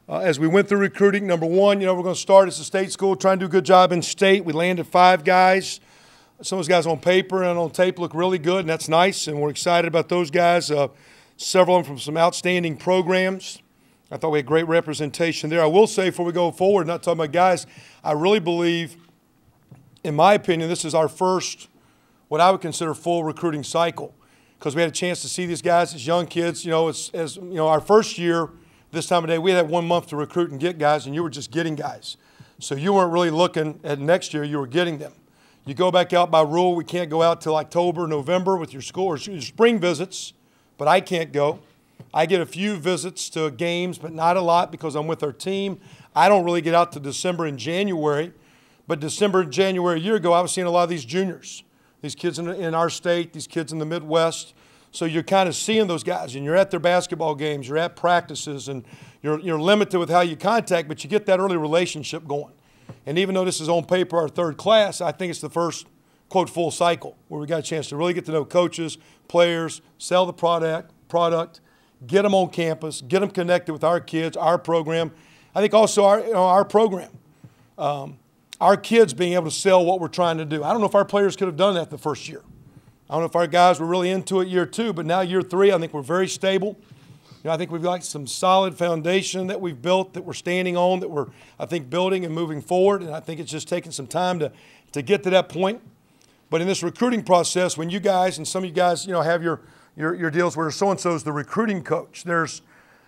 as we went through recruiting. Number one, we're going to start as a state school, trying to do a good job in state. We landed 5 guys. Some of those guys on paper and on tape look really good, and that's nice, and we're excited about those guys. Several of them from some outstanding programs. I thought we had great representation there. I will say before we go forward, not talking about guys, I really believe, in my opinion, this is our first, what I would consider, full recruiting cycle, because we had a chance to see these guys as young kids. Our first year, this time of day, we had 1 month to recruit and get guys, and you were just getting guys. So you weren't really looking at next year, you were getting them. You go back out by rule, we can't go out till October, November with your school, or your spring visits, but I can't go. I get a few visits to games, but not a lot because I'm with our team. I don't really get out to December and January, but December and January a year ago, I was seeing a lot of these juniors, these kids in our state, these kids in the Midwest. So you're kind of seeing those guys, and you're at their basketball games, you're at practices, and you're limited with how you contact, but you get that early relationship going. And even though this is on paper our 3rd class, I think it's the first, quote, full cycle where we got a chance to really get to know coaches, players, sell the product, get them on campus, get them connected with our kids, our program. I think also our program. Our kids being able to sell what we're trying to do. I don't know if our players could have done that the first year. I don't know if our guys were really into it year 2, but now year 3, I think we're very stable. I think we've got some solid foundation that we've built, that we're standing on, that we're, I think, building and moving forward. And I think it's just taking some time to get to that point. But in this recruiting process, when you guys, and some of you guys, have your deals where so-and-so is the recruiting coach, there's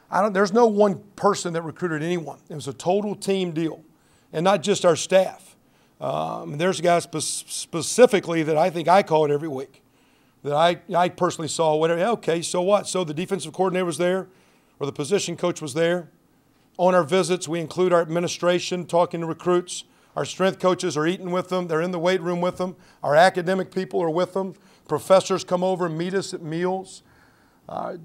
no one person that recruited anyone. It was a total team deal, and not just our staff. There's guys specifically that I think I call it every week, that I personally saw, whatever, okay, so what? So the defensive coordinator was there, or the position coach was there. On our visits, we include our administration talking to recruits. Our strength coaches are eating with them. They're in the weight room with them. Our academic people are with them. Professors come over and meet us at meals.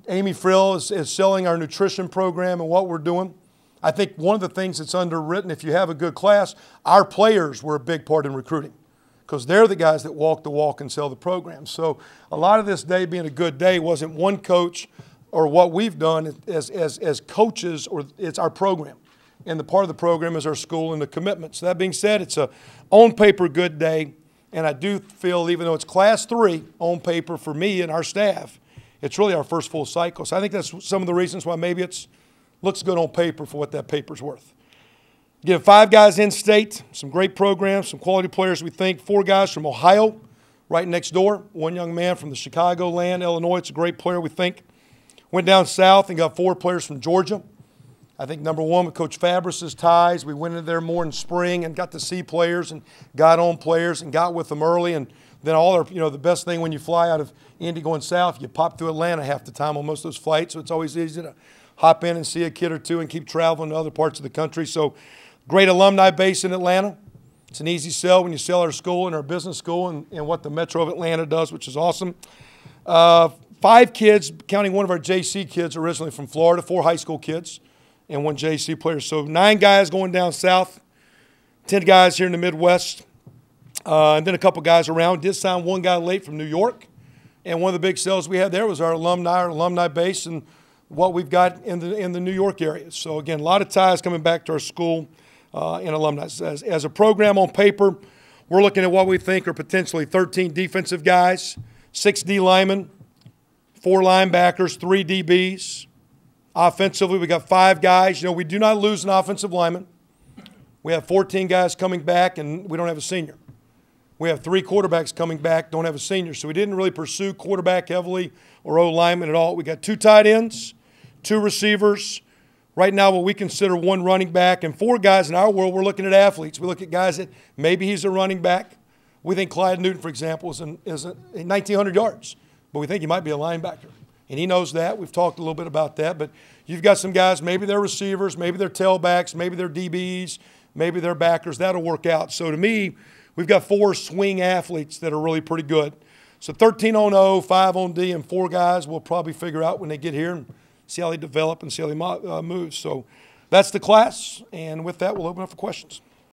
Amy Frill is selling our nutrition program and what we're doing. I think one of the things that's underwritten, if you have a good class, our players were a big part in recruiting, because they're the guys that walk the walk and sell the program. So a lot of this day being a good day wasn't one coach or what we've done as coaches, or it's our program. And the part of the program is our school and the commitment. So that being said, it's a on paper good day. And I do feel, even though it's class 3 on paper for me and our staff, it's really our first full cycle. So I think that's some of the reasons why maybe it looks good on paper for what that paper's worth. Again, 5 guys in state, some great programs, some quality players, we think. 4 guys from Ohio, right next door. 1 young man from the Chicagoland, Illinois. It's a great player, we think. Went down south and got 4 players from Georgia. I think number 1 with Coach Fabris's ties. We went in there more in spring and got to see players and got on players and got with them early. And then all our, the best thing when you fly out of Indy going south, you pop through Atlanta half the time on most of those flights. So it's always easy to hop in and see a kid or two and keep traveling to other parts of the country. So great alumni base in Atlanta. It's an easy sell when you sell our school and our business school and what the Metro of Atlanta does, which is awesome. 5 kids, counting one of our JC kids originally from Florida, 4 high school kids, and 1 JC player. So 9 guys going down south, 10 guys here in the Midwest, and then a couple guys around. Did sign 1 guy late from New York, and one of the big sales we had there was our alumni base and what we've got in the New York area. So again, a lot of ties coming back to our school and alumni. As a program on paper, we're looking at what we think are potentially 13 defensive guys, 6 D linemen, 4 linebackers, 3 DBs. Offensively, we got 5 guys. We do not lose an offensive lineman. We have 14 guys coming back, and we don't have a senior. We have 3 quarterbacks coming back, don't have a senior. So we didn't really pursue quarterback heavily or O-lineman at all. We got 2 tight ends, 2 receivers. Right now, what we consider 1 running back, and 4 guys in our world, we're looking at athletes. We look at guys that maybe he's a running back. We think Clyde Newton, for example, is 1,900 yards, but we think he might be a linebacker. And he knows that. We've talked a little bit about that. But you've got some guys, maybe they're receivers, maybe they're tailbacks, maybe they're DBs, maybe they're backers. That'll work out. So to me, we've got 4 swing athletes that are really pretty good. So 13 on O, 5 on D, and 4 guys we'll probably figure out when they get here and see how they develop and see how they move. So that's the class. And with that, we'll open up for questions.